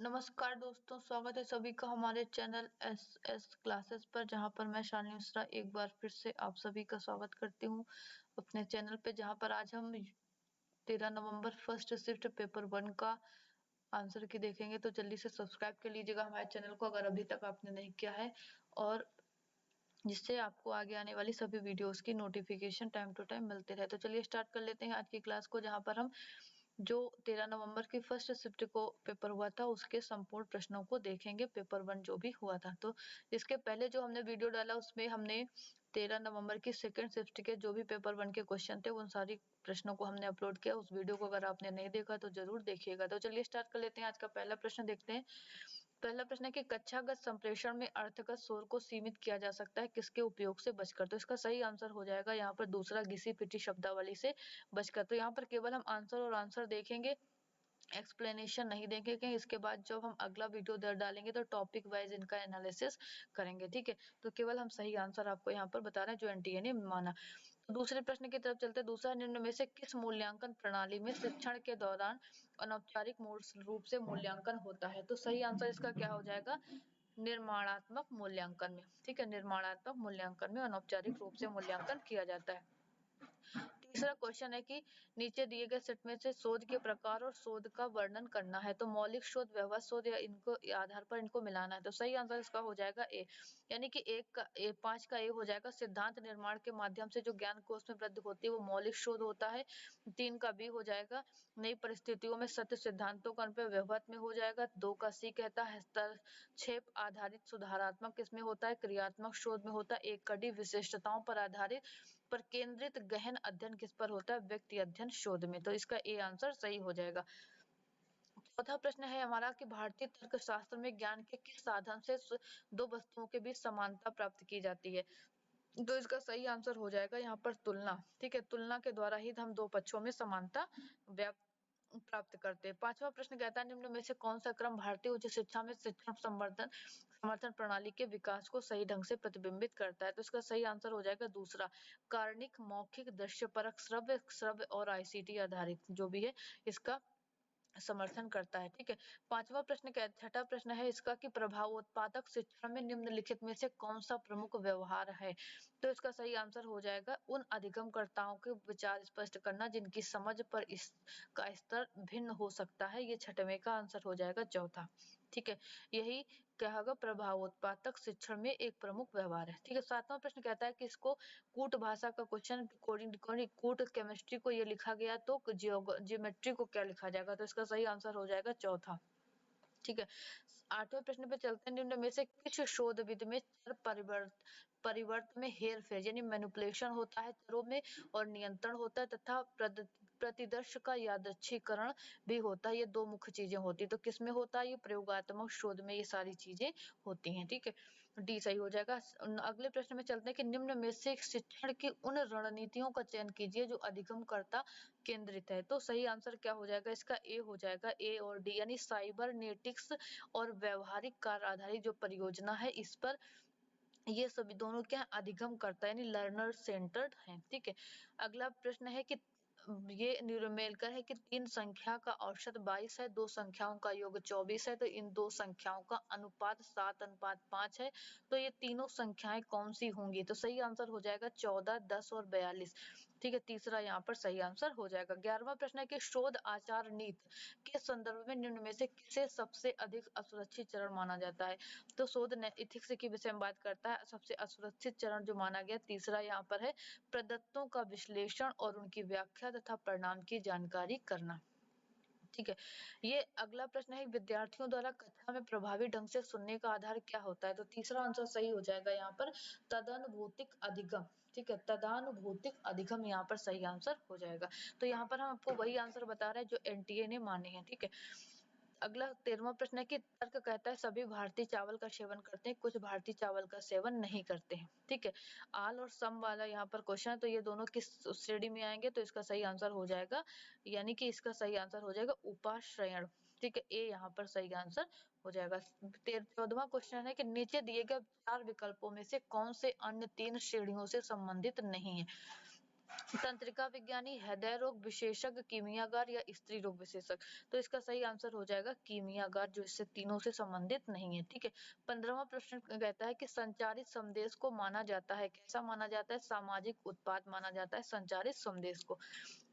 नमस्कार दोस्तों, स्वागत है सभी का हमारे चैनल एस एस क्लासेस पर, जहां पर मैं शालिनी मिश्रा एक बार फिर से आप सभी का स्वागत करती हूं अपने चैनल पे, जहां पर आज हम 13 नवंबर फर्स्ट शिफ्ट पेपर 1 का आंसर की देखेंगे। तो जल्दी से सब्सक्राइब कर लीजिएगा हमारे चैनल को अगर अभी तक आपने नहीं किया है, और जिससे आपको आगे आने वाली सभी वीडियोस की नोटिफिकेशन टाइम टू टाइम मिलते रहे। तो चलिए स्टार्ट कर लेते हैं आज की क्लास को, जहां पर हम जो 13 नवंबर की फर्स्ट शिफ्ट को पेपर हुआ था उसके संपूर्ण प्रश्नों को देखेंगे, पेपर 1 जो भी हुआ था। तो इसके पहले जो हमने वीडियो डाला उसमें हमने 13 नवंबर की सेकंड शिफ्ट के जो भी पेपर 1 के क्वेश्चन थे उन सारी प्रश्नों को हमने अपलोड किया। उस वीडियो को अगर आपने नहीं देखा तो जरूर देखिएगा। तो चलिए स्टार्ट कर लेते हैं। आज का पहला प्रश्न देखते हैं। पहला प्रश्न है कि कक्षागत संप्रेषण में अर्थगत शोर को सीमित किया जा सकता है किसके उपयोग से बचकर। तो इसका सही आंसर हो जाएगा यहाँ पर दूसरा, घिसी पिटी शब्दावली से बचकर। तो यहाँ पर केवल हम आंसर और आंसर देखेंगे, एक्सप्लेनेशन नहीं देखेंगे। इसके बाद जब हम अगला वीडियो डालेंगे तो टॉपिक वाइज इनका एनालिसिस करेंगे, ठीक है। तो केवल हम सही आंसर आपको यहाँ पर बता रहे हैं जो एनटीए ने माना। तो दूसरे प्रश्न की तरफ चलते हैं। दूसरा, निम्न में से किस मूल्यांकन प्रणाली में शिक्षण के दौरान अनौपचारिक रूप से मूल्यांकन होता है। तो सही आंसर इसका क्या हो जाएगा, निर्माणात्मक मूल्यांकन में, ठीक है। निर्माणात्मक मूल्यांकन में अनौपचारिक रूप से मूल्यांकन किया जाता है। तीसरा क्वेश्चन है कि नीचे दिए गए सेट में से शोध के प्रकार और शोध का वर्णन करना है। तो मौलिक शोध, व्यवहार शोध या इनको आधार पर इनको मिलाना है। तो सही आंसर इसका हो जाएगा ए, यानी कि 5 का ए हो जाएगा। सिद्धांत निर्माण के माध्यम से जो ज्ञान कोश में वृद्धि होती है वो मौलिक शोध होता है। 3 का बी हो जाएगा। नई परिस्थितियों में सत्य सिद्धांतों का अनुप्रयोग व्यवहार में हो जाएगा। 2 का सी कहता है हस्तक्षेप आधारित सुधारात्मक किसमें होता है, क्रियात्मक शोध में होता है। 1 का डी विशिष्टताओं पर आधारित पर केंद्रित गहन अध्ययन किस पर होता है, व्यक्ति अध्ययन शोध में। तो इसका ए आंसर सही हो जाएगा। चौथा प्रश्न है हमारा कि भारतीय तर्कशास्त्र में ज्ञान के किस साधन से दो वस्तुओं के बीच समानता प्राप्त की जाती है। तो इसका सही आंसर हो जाएगा यहाँ पर तुलना, ठीक है। तुलना के द्वारा ही हम दो पक्षों में समानता प्राप्त करते हैं। पांचवा प्रश्न कहता है निम्न में से कौन सा क्रम भारतीय उच्च शिक्षा में शिक्षण समर्थन प्रणाली के विकास को सही ढंग से प्रतिबिंबित करता है। तो इसका सही आंसर हो जाएगा दूसरा, कार्णिक, मौखिक, दृश्यपरक, श्रव्य और आईसीटी आधारित जो भी है इसका समर्थन करता है, ठीक है। पांचवा प्रश्न छठा प्रश्न है इसका कि प्रभावोत्पादक शिक्षण में निम्नलिखित में से कौन सा प्रमुख व्यवहार है। तो इसका सही आंसर हो जाएगा उन अधिगमकर्ताओं के विचार स्पष्ट करना जिनकी समझ पर इसका स्तर भिन्न हो सकता है। ये छठवें का आंसर हो जाएगा चौथा, ठीक है। यही क्या होगा, प्रभावोत्पादक शिक्षण में एक प्रमुख व्यवहार है, ठीक है। सातवां प्रश्न कहता है कि इसको कूट भाषा का क्वेश्चन, कूट केमिस्ट्री को ये लिखा गया तो जियोमेट्री को क्या लिखा जाएगा। तो इसका सही आंसर हो जाएगा चौथा, ठीक है। आठवें प्रश्न पे चलते हैं। निम्न में से किस शोध विधि में चर परिवर्त में हेर फेर यानी मैनिपुलेशन होता है चरों में, और नियंत्रण होता है तथा प्रतिदर्श का यादृच्छिकरण भी होता है। ये दो मुख्य चीजें होती है। तो किसमें होता है, ये प्रयोगात्मक शोध में ये सारी चीजें होती हैं, ठीक है। डी सही हो जाएगा। अगले प्रश्न में चलते हैं कि निम्न में से शिक्षण की उन रणनीतियों का चयन कीजिए जो अधिगमकर्ता केंद्रित है। तो सही आंसर क्या हो जाएगा, इसका ए हो जाएगा। ए और डी यानी साइबरनेटिक्स और व्यवहारिक कार्य आधारित जो परियोजना है इस पर ये सभी दोनों क्या अधिगम करता है यानी लर्नर सेंटर्ड है, ठीक है। अगला प्रश्न है कि ये न्यूमेरिकल है कि 3 संख्या का औसत 22 है, 2 संख्याओं का योग 24 है, तो इन 2 संख्याओं का अनुपात 7:5 है। तो ये तीनों संख्याएं कौन सी होंगी। तो सही आंसर हो जाएगा 14, 10 और 42, ठीक है। तीसरा यहाँ पर सही आंसर हो जाएगा। 11वां प्रश्न है कि शोध आचार नीति के संदर्भ में निम्न में से किसे सबसे अधिक असुरक्षित चरण माना जाता है। तो शोध एथिक्स के विषय में बात करता है। सबसे असुरक्षित चरण जो माना गया तीसरा यहाँ पर है, प्रदत्तों का विश्लेषण और उनकी व्याख्या तथा परिणाम की जानकारी करना, ठीक है। ये अगला प्रश्न है विद्यार्थियों द्वारा कक्षा में प्रभावी ढंग से सुनने का आधार क्या होता है। तो तीसरा आंसर सही हो जाएगा यहाँ पर तदानुभूतिक अधिगम, ठीक है। तदानुभूतिक अधिगम यहाँ पर सही आंसर हो जाएगा। तो यहाँ पर हम आपको वही आंसर बता रहे हैं जो एनटीए ने माने हैं, ठीक है। अगला 13वां प्रश्न है कि तर्क कहता है सभी भारतीय चावल का सेवन करते हैं, कुछ भारतीय चावल का सेवन नहीं करते हैं, ठीक है। आल और सम वाला यहाँ पर क्वेश्चन है, तो ये दोनों किस श्रेणी में आएंगे। तो इसका सही आंसर हो जाएगा यानी कि इसका सही आंसर हो जाएगा उपाश्रयण, ठीक है। ए यहाँ पर सही आंसर हो जाएगा। 14वां क्वेश्चन है कि नीचे दिए गए 4 विकल्पों में से कौन से अन्य 3 श्रेणियों से संबंधित नहीं है। तंत्रिका विज्ञानी, हृदय रोग विशेषज्ञ, कीमियागर या स्त्री रोग विशेषज्ञ। तो इसका सही आंसर हो जाएगा कीमियागर, जो इससे तीनों से संबंधित नहीं है। ठीक है। 15वां प्रश्न कहता है कि संचारित संदेश को माना जाता है, कैसा माना जाता है? सामाजिक उत्पाद माना जाता है संचारित संदेश को।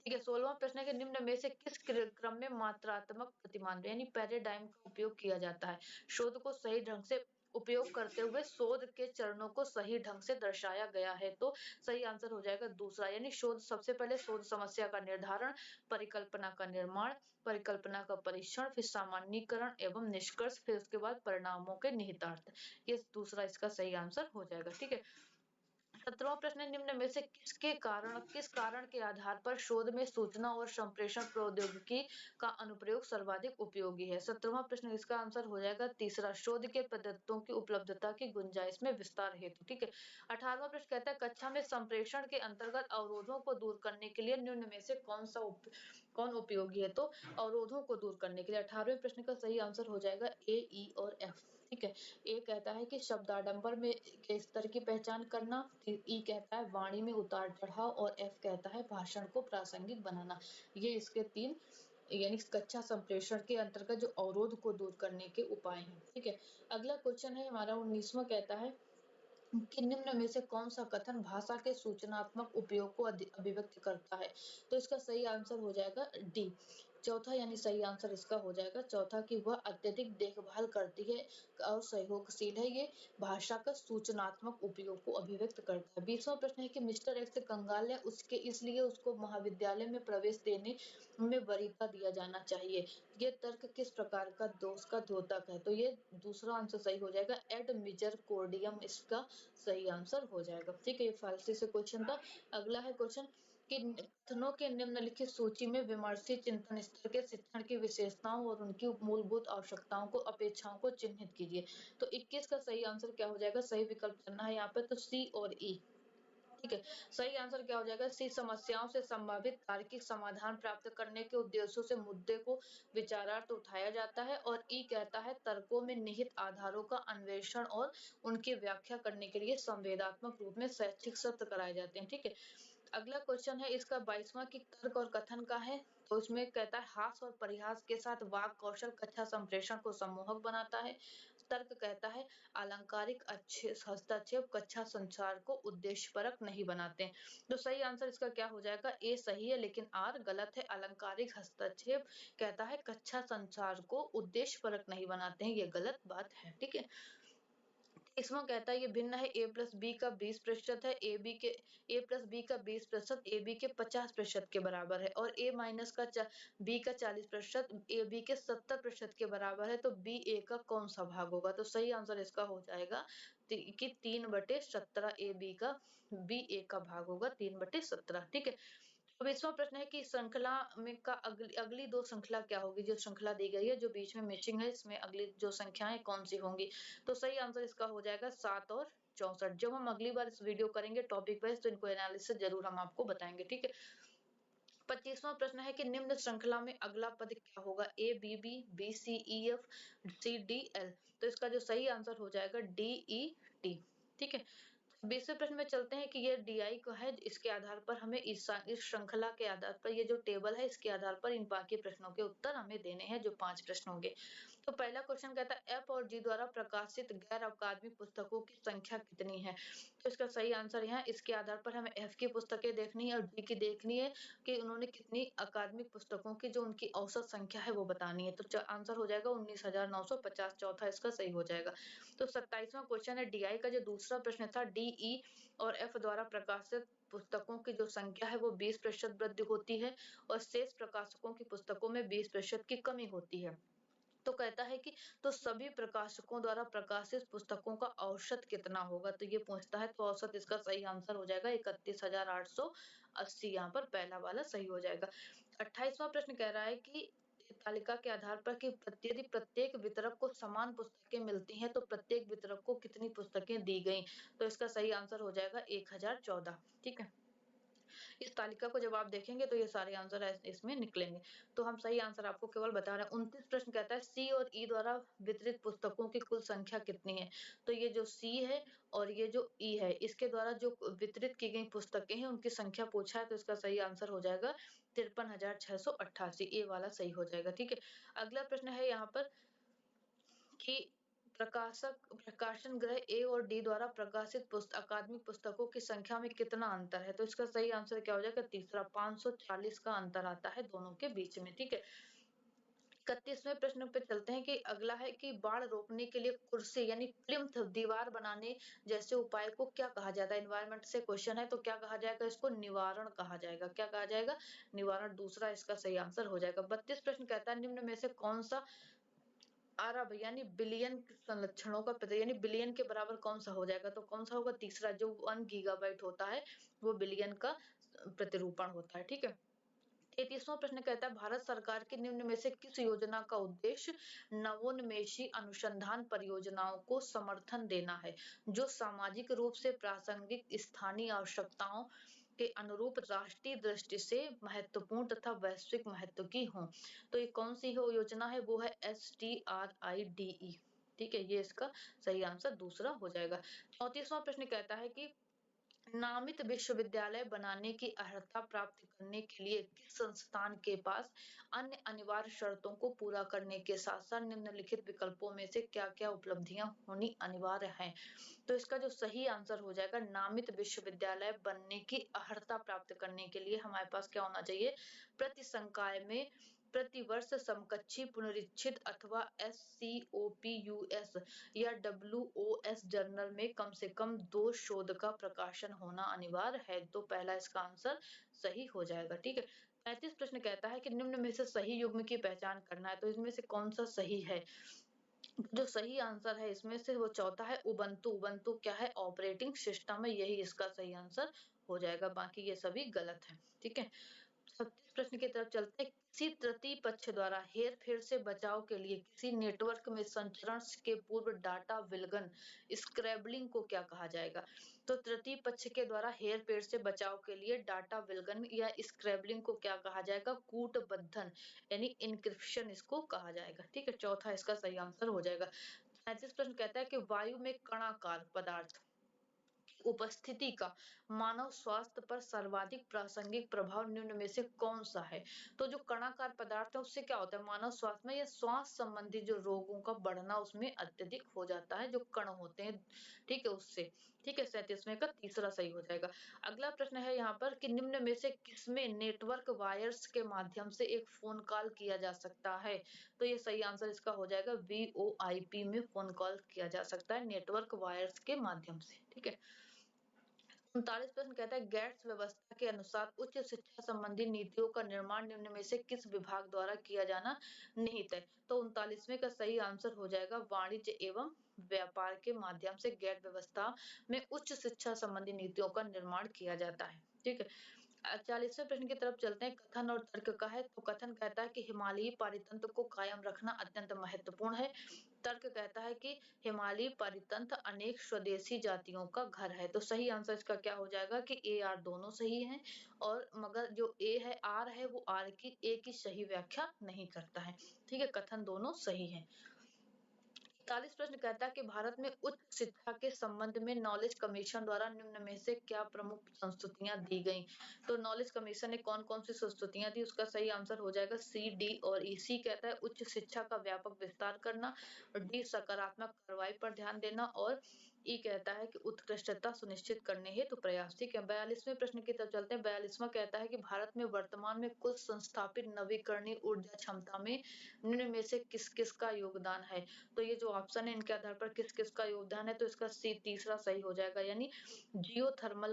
ठीक है। 16वां प्रश्न है कि निम्न में से किस क्रम में मात्रात्मक प्रतिमान यानी पैराडाइम का उपयोग किया जाता है? शोध को सही ढंग से उपयोग करते हुए शोध के चरणों को सही ढंग से दर्शाया गया है। तो सही आंसर हो जाएगा दूसरा, यानी शोध सबसे पहले शोध समस्या का निर्धारण, परिकल्पना का निर्माण, परिकल्पना का परीक्षण, फिर सामान्यीकरण एवं निष्कर्ष, फिर उसके बाद परिणामों के निहितार्थ। ये दूसरा इसका सही आंसर हो जाएगा। ठीक है। 17वां प्रश्न है निम्न में से किस कारण के आधार पर शोध में सूचना और संप्रेषण प्रौद्योगिकी का अनुप्रयोग सर्वाधिक उपयोगी है? 17वां प्रश्न इसका आंसर हो जाएगा तीसरा, शोध के पद्धतियों की उपलब्धता की गुंजाइश में विस्तार हेतु। ठीक है। 18वां प्रश्न कहता है कक्षा में संप्रेषण के अंतर्गत अवरोधों को दूर करने के लिए निम्न में से कौन उपयोगी है? तो अवरोधों को दूर करने के लिए 18वें प्रश्न का सही आंसर हो जाएगा ए, ई और एफ। ठीक है। ए कहता है कि शब्दाडंबर में के स्तर की पहचान करना, फिर ई कहता है वाणी में उतार चढ़ाव, और एफ कहता है भाषण को प्रासंगिक बनाना। ये इसके तीन यानी कक्षा संप्रेषण के अंतर्गत जो अवरोध को दूर करने के उपाय हैं। ठीक है। अगला क्वेश्चन है हमारा 19वां, कहता है कि निम्न में से कौन सा कथन भाषा के सूचनात्मक उपयोग को अभिव्यक्त करता है? तो इसका सही आंसर हो जाएगा डी, चौथा, यानी सही आंसर इसका हो जाएगा चौथा, कि वह अत्यधिक देखभाल करती है और सहयोगशील है। ये भाषा का सूचनात्मक उपयोग को अभिव्यक्त करता है। 20वां प्रश्न है कि मिस्टर एक्स कंगाल है, उसके इसलिए उसको महाविद्यालय में प्रवेश देने में वरीयता दिया जाना चाहिए। ये तर्क किस प्रकार का दोष का द्योतक है? तो ये दूसरा आंसर सही हो जाएगा, एड मिजरकोर्डियम इसका सही आंसर हो जाएगा। ठीक है। ये फारसी से क्वेश्चन था। अगला है क्वेश्चन कि कथनों के निम्नलिखित सूची में विमर्शी चिंतन स्तर के शिक्षण की विशेषताओं और उनकी मूलभूत आवश्यकताओं को अपेक्षाओं को चिन्हित कीजिए। तो 21 का सही आंसर क्या हो जाएगा? सही विकल्प चुनना है यहाँ पे, तो सी और ई। ठीक है। सही आंसर क्या हो जाएगा? सी, समस्याओं से संभावित तार्किक समाधान प्राप्त करने के उद्देश्यों से मुद्दे को विचारार्थ उठाया जाता है, और ई कहता है तर्कों में निहित आधारों का अन्वेषण और उनकी व्याख्या करने के लिए संवेदात्मक रूप में शैक्षिक सत्र कराए जाते हैं। ठीक है। अगला क्वेश्चन है इसका 22वां, की तर्क और कथन का है। तो इसमें कहता है हास और परिहास के साथ वाक कौशल कक्षा संप्रेषण को सम्मोहक बनाता है। तर्क कहता है अलंकारिक अच्छे हस्तक्षेप कक्षा संचार को उद्देश्यपरक नहीं बनाते। तो सही आंसर इसका क्या हो जाएगा? ए सही है, लेकिन आर गलत है। अलंकारिक हस्तक्षेप कहता है कक्षा संचार को उद्देश्यपरक नहीं बनाते हैं, ये गलत बात है। ठीक है। इसमें कहता है ये भिन्न है, ए प्लस बी का 20% है, ए प्लस बी का 20% ए बी के 50% के बराबर है, और ए माइनस का बी का 40% ए बी के 70% के बराबर है। तो बी ए का कौन सा भाग होगा? तो सही आंसर इसका हो जाएगा कि 3/17 ए बी का बी ए का भाग होगा 3/17। ठीक है। 24वां प्रश्न है कि श्रृंखला में का अगली दो श्रृंखला क्या होगी? जो श्रृंखला दी गई है जो बीच में मिसिंग है, इसमें अगली जो संख्याएं कौन सी होंगी? तो सही आंसर इसका हो जाएगा 7 और 64। जब हम अगली बार इस वीडियो करेंगे टॉपिक वाइज, तो इनको एनालिसिस जरूर हम आपको बताएंगे। ठीक है। 25वां प्रश्न है कि निम्न श्रृंखला में अगला पद क्या होगा? A B B, B C E F, C D L. तो इसका जो सही आंसर हो जाएगा डी ई टी। ठीक है। 20वें प्रश्न में चलते हैं कि ये डीआई का है, इसके आधार पर हमें इस श्रृंखला के आधार पर ये जो टेबल है इसके आधार पर इन बाकी प्रश्नों के उत्तर हमें देने हैं, जो 5 प्रश्न होंगे। तो पहला क्वेश्चन कहता है एफ और जी द्वारा प्रकाशित गैर अकादमिक पुस्तकों की संख्या कितनी है? तो इसका सही आंसर यहाँ इसके आधार पर हमें एफ की पुस्तकें देखनी है और जी की देखनी है कि उन्होंने कितनी अकादमिक पुस्तकों की जो उनकी औसत संख्या है वो बतानी है। तो आंसर हो जाएगा 19,950, चौथा इसका सही हो जाएगा। तो 27वां क्वेश्चन है डीआई का जो दूसरा प्रश्न था, डीई और एफ द्वारा प्रकाशित पुस्तकों की जो संख्या है वो 20% वृद्धि होती है और शेष प्रकाशकों की पुस्तकों में 20% की कमी होती है। तो कहता है कि तो सभी प्रकाशकों द्वारा प्रकाशित पुस्तकों का औसत कितना होगा? तो ये पूछता है, तो औसत इसका सही आंसर हो जाएगा 31,880। यहाँ पर पहला वाला सही हो जाएगा। 28वां प्रश्न कह रहा है कि तालिका के आधार पर कि यदि प्रत्येक वितरक को समान पुस्तकें मिलती हैं तो प्रत्येक वितरक को कितनी पुस्तकें दी गई? तो इसका सही आंसर हो जाएगा 1014। ठीक है। इस तालिका को जब आप देखेंगे तो ये सारे आंसर इसमें निकलेंगे। तो हम सही आंसर आपको केवल बता रहे हैं। 29 प्रश्न कहता है सी और ई द्वारा वितरित पुस्तकों की कुल संख्या कितनी है? तो ये जो सी है और ये जो ई है, इसके द्वारा जो वितरित की गई पुस्तकें हैं उनकी संख्या पूछा है, तो इसका सही आंसर हो जाएगा 53,688। ए वाला सही हो जाएगा। ठीक है, अगला प्रश्न है यहाँ पर कि प्रकाशन गृह ए और डी द्वारा प्रकाशित अकादमिक पुस्तकों की संख्या में कितना अंतर है? तो इसका सही आंसर क्या हो जाएगा? तीसरा, 540 का अंतर आता है दोनों के बीच में। ठीक है, 31वें प्रश्न पे चलते हैं कि अगला है कि बाढ़ रोकने के लिए कुर्सी यानी प्लिंथ दीवार बनाने जैसे उपाय को क्या कहा जाता है? एनवायरमेंट से क्वेश्चन है, तो क्या कहा जाएगा? इसको निवारण कहा जाएगा। क्या कहा जाएगा? निवारण। दूसरा इसका सही आंसर हो जाएगा। 32 प्रश्न कहता है निम्न में से कौन सा अरब यानी बिलियन संलक्षणों का यानी बिलियन के बराबर कौन सा हो जाएगा? तो कौन सा होगा? तीसरा, जो 1 गीगाबाइट होता है वो बिलियन का प्रतिरूपण होता है। ठीक है, 33वां प्रश्न कहता है भारत सरकार की निम्न में से किस योजना का उद्देश्य नवोन्मेषी अनुसंधान परियोजनाओं को समर्थन देना है जो सामाजिक रूप से प्रासंगिक स्थानीय आवश्यकताओं के अनुरूप राष्ट्रीय दृष्टि से महत्वपूर्ण तथा वैश्विक महत्व की हों? तो ये कौन सी योजना है? वो है STRIDE। ठीक है, ये इसका सही आंसर दूसरा हो जाएगा। 34वां प्रश्न कहता है कि नामित विश्वविद्यालय बनाने की अर्हता प्राप्त करने के लिए किस संस्थान के पास अन्य अनिवार्य शर्तों को पूरा करने के साथ साथ निम्नलिखित विकल्पों में से क्या-क्या उपलब्धियां होनी अनिवार्य हैं? तो इसका जो सही आंसर हो जाएगा, नामित विश्वविद्यालय बनने की अर्हता प्राप्त करने के लिए हमारे पास क्या होना चाहिए? प्रति संकाय में प्रतिवर्ष समकक्षी पुनरीक्षित अथवा SCOPUS या WOS जर्नल में कम से कम 2 शोध का प्रकाशन होना अनिवार्य है। तो पहला इसका आंसर सही हो जाएगा। ठीक है, 35 प्रश्न कहता है कि निम्न में से सही युग्म की पहचान करना है, तो इसमें से कौन सा सही है? जो सही आंसर है इसमें से वो चौथा है उबंटू। उबंटू क्या है? ऑपरेटिंग सिस्टम है, यही इसका सही आंसर हो जाएगा। बाकी ये सभी गलत है। ठीक है, 36 प्रश्न की तरफ चलते हैं। किसी तृतीय पक्ष द्वारा हेर-फेर से बचाव के लिए किसी नेटवर्क में संचरण के पूर्व डाटा विलगन स्क्रैम्बलिंग को क्या कहा जाएगा? तो तृतीय पक्ष के द्वारा हेर-फेर से बचाव के लिए डाटा विलगन या स्क्रैम्बलिंग को क्या कहा जाएगा? कूटबद्धन यानी एन्क्रिप्शन इसको कहा जाएगा। ठीक है, चौथा इसका सही आंसर हो जाएगा। 37 प्रश्न कहता है कि वायु में कणाकार पदार्थ उपस्थिति का मानव स्वास्थ्य पर सर्वाधिक प्रासंगिक प्रभाव निम्न में से कौन सा है? तो जो कणाकार पदार्थ है उससे क्या होता है? मानव स्वास्थ्य में या श्वास संबंधी जो रोगों का बढ़ना उसमें अत्यधिक हो जाता है, जो कण होते हैं। ठीक है, उससे। ठीक है, 37वें का तीसरा सही हो जाएगा। अगला प्रश्न है यहाँ पर कि निम्न में से किसमें नेटवर्क वायर्स के माध्यम से एक फोन कॉल किया जा सकता है? तो ये सही आंसर इसका हो जाएगा VoIP में फोन कॉल किया जा सकता है नेटवर्क वायर्स के माध्यम से। ठीक है, 39 प्रश्न कहता है गेट्स व्यवस्था के अनुसार उच्च शिक्षा संबंधी नीतियों का निर्माण निम्न में से किस विभाग द्वारा किया जाना निहित है? तो 39वें का सही आंसर हो जाएगा वाणिज्य एवं व्यापार के माध्यम से गेट व्यवस्था में उच्च शिक्षा संबंधी नीतियों का निर्माण किया जाता है। ठीक है, 40वें प्रश्न की तरफ चलते हैं। कथन और तर्क का है, तो कथन कहता है कि हिमालयी पारितंत्र को कायम रखना अत्यंत महत्वपूर्ण है। तर्क कहता है कि हिमालयी पारितंत्र अनेक स्वदेशी जातियों का घर है। तो सही आंसर इसका क्या हो जाएगा कि ए आर दोनों सही हैं, और मगर जो ए है आर है वो आर की ए की सही व्याख्या नहीं करता है। ठीक है, कथन दोनों सही है। 41 प्रश्न कहता है कि भारत में उच्च शिक्षा के संबंध में नॉलेज कमीशन द्वारा निम्न में से क्या प्रमुख संस्तुतियां दी गई? तो नॉलेज कमीशन ने कौन-कौन सी संस्तुतियां दी? उसका सही आंसर हो जाएगा सी, डी और ई। सी कहता है उच्च शिक्षा का व्यापक विस्तार करना, डी सकारात्मक कार्रवाई पर ध्यान देना, और ई कहता है कि उत्कृष्टता सुनिश्चित करने हेतु प्रयास। ठीक है, 42वें प्रश्न की तरफ चलते हैं। 42वां कहता है कि भारत में वर्तमान में कुल संस्थापित नवीकरणीय ऊर्जा क्षमता में निम्न में से किस-किस का योगदान है? तो ये जो ऑप्शन है इनके आधार पर किस-किस का योगदान है, तो इसका सी तीसरा सही हो जाएगा, यानी जियोथर्मल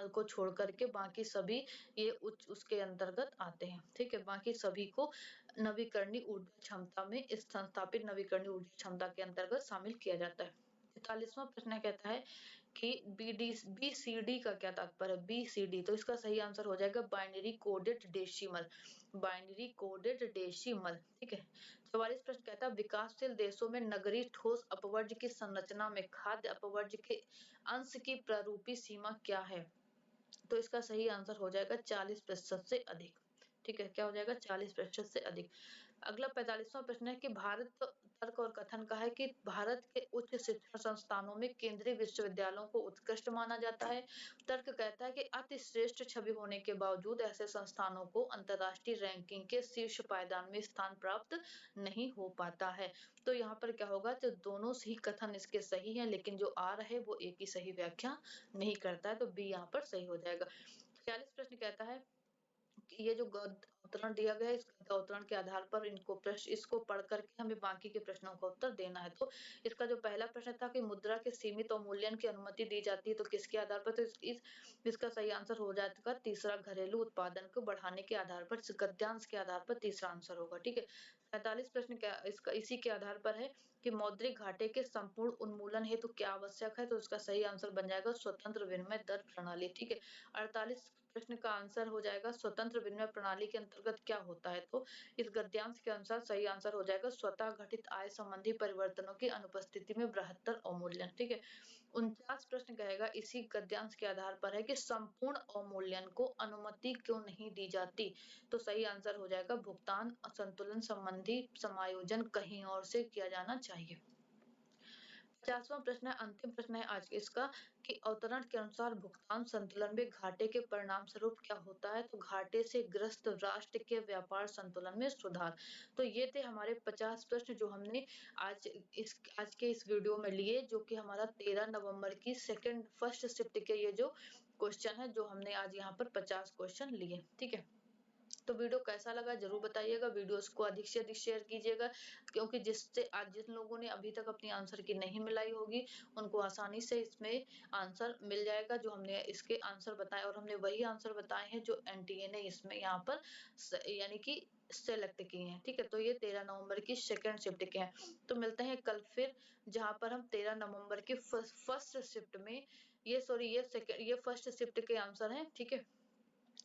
को छोड़ करके बाकी सभी ये उसके अंतर्गत आते हैं। ठीक है, बाकी सभी को नवीकरणीय ऊर्जा क्षमता में इस संस्थापित नवीकरणीय ऊर्जा क्षमता के अंतर्गत शामिल किया जाता है। 43वां प्रश्न कहता है कि BCD का क्या तात्पर्य है? BCD, तो इसका सही आंसर हो जाएगा binary coded decimal. Binary coded decimal. ठीक है। 44 प्रश्न कहता है विकासशील देशों में नगरीय ठोस अपवर्ज्य की संरचना में खाद्य अपवर्ज्य के अंश की प्रारूपी सीमा क्या है? तो इसका सही आंसर हो जाएगा 40% से अधिक। ठीक है, क्या हो जाएगा? 40% से अधिक। अगला 45वां प्रश्न है कि भारत तर्क और कथन का है कि भारत के उच्च शिक्षण संस्थानों में केंद्रीय विश्वविद्यालयों को उत्कृष्ट माना जाता है। तर्क कहता है कि अति श्रेष्ठ छवि होने के बावजूद ऐसे संस्थानों को अंतर्राष्ट्रीय रैंकिंग के शीर्ष पायदान में स्थान प्राप्त नहीं हो पाता है। तो यहाँ पर क्या होगा? तो दोनों ही कथन इसके सही हैं, लेकिन जो आ रहे वो एक ही सही व्याख्या नहीं करता है, तो बी यहाँ पर सही हो जाएगा। 46 प्रश्न कहता है ये जो गद्य अवतरण दिया गया है, इस गद्य अवतरण के आधार पर इसको पढ़ करके हमें बाकी के प्रश्नों का उत्तर देना है। तो इसका जो पहला प्रश्न था कि मुद्रा के सीमित अवमूल्यन की अनुमति दी जाती है तो किसके आधार पर? तो इसका सही आंसर हो जाएगा तीसरा, घरेलू उत्पादन को बढ़ाने के आधार पर, गद्यांश के आधार पर तीसरा आंसर होगा। ठीक है। 47 प्रश्न क्या इसका इसी के आधार पर है कि मौद्रिक घाटे के संपूर्ण उन्मूलन हेतु क्या आवश्यक है? तो इसका सही आंसर बन जाएगा स्वतंत्र विनिमय दर प्रणाली। ठीक है। 48 प्रश्न का आंसर हो जाएगा स्वतंत्र विनिमय प्रणाली के अंतर्गत क्या होता है? तो इस गद्यांश के अनुसार सही आंसर हो जाएगा स्वतः घटित आय संबंधी परिवर्तनों की अनुपस्थिति में बृहत्तर अवमूल्यन। ठीक है। 49 प्रश्न कहेगा इसी गद्यांश के आधार पर है कि संपूर्ण अवमूल्यन को अनुमति क्यों नहीं दी जाती? तो सही आंसर हो जाएगा भुगतान असंतुलन संबंधी समायोजन कहीं और से किया जाना चाहिए। 50वां प्रश्न है, अंतिम प्रश्न है आज इसका कि अवतरण के अनुसार भुगतान संतुलन में घाटे के परिणाम स्वरूप क्या होता है? तो घाटे से ग्रस्त राष्ट्र के व्यापार संतुलन में सुधार। तो ये थे हमारे 50 प्रश्न जो हमने आज के इस वीडियो में लिए, जो कि हमारा 13 नवंबर की फर्स्ट शिफ्ट के ये जो क्वेश्चन है, जो हमने आज यहाँ पर 50 क्वेश्चन लिए। ठीक है। तो वीडियो कैसा लगा जरूर बताइएगा। वीडियोस को अधिक से अधिक शेयर कीजिएगा, क्योंकि जिन लोगों ने अभी तक अपनी आंसर की नहीं मिलाई होगी उनको आसानी से इसमें आंसर मिल जाएगा। जो हमने इसके आंसर बताए, और हमने वही आंसर बताए हैं जो एनटीए ने इसमें यहाँ पर यानी कि सेलेक्ट किए हैं। ठीक है। तो ये 13 नवंबर की सेकंड शिफ्ट के हैं। तो मिलते हैं कल फिर, जहां पर हम 13 नवंबर की फर्स्ट शिफ्ट में ये फर्स्ट शिफ्ट के आंसर हैं। ठीक है।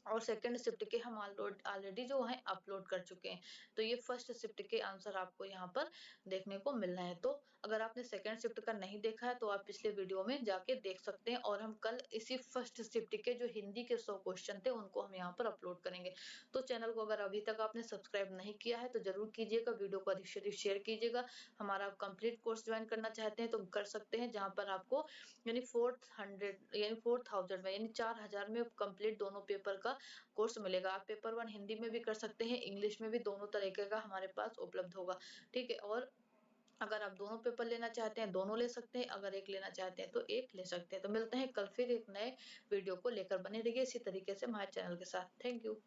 और सेकंड शिफ्ट के हम ऑलरेडी जो है अपलोड कर चुके हैं। तो ये फर्स्ट शिफ्ट के आंसर आपको यहाँ पर देखने को मिल रहे हैं। तो अगर आपने सेकंड शिफ्ट का नहीं देखा है तो आप पिछले वीडियो में जाके देख सकते हैं, और हम कल इसी फर्स्ट शिफ्ट के जो हिंदी के 100 क्वेश्चन थे उनको हम यहाँ पर अपलोड करेंगे। तो चैनल को अगर अभी तक आपने सब्सक्राइब नहीं किया है तो जरूर कीजिएगा, वीडियो को अधिक से अधिक शेयर कीजिएगा। हमारा कंप्लीट कोर्स ज्वाइन करना चाहते हैं तो कर सकते हैं, जहाँ पर आपको यानी 4000 में यानी 4000 में कंप्लीट दोनों पेपर का कोर्स मिलेगा। आप पेपर 1 हिंदी में भी कर सकते हैं, इंग्लिश में भी, दोनों तरीके का हमारे पास उपलब्ध होगा। ठीक है। और अगर आप दोनों पेपर लेना चाहते हैं दोनों ले सकते हैं, अगर एक लेना चाहते हैं तो एक ले सकते हैं। तो मिलते हैं कल फिर एक नए वीडियो को लेकर। बने रहिए इसी तरीके से हमारे चैनल के साथ। Thank you.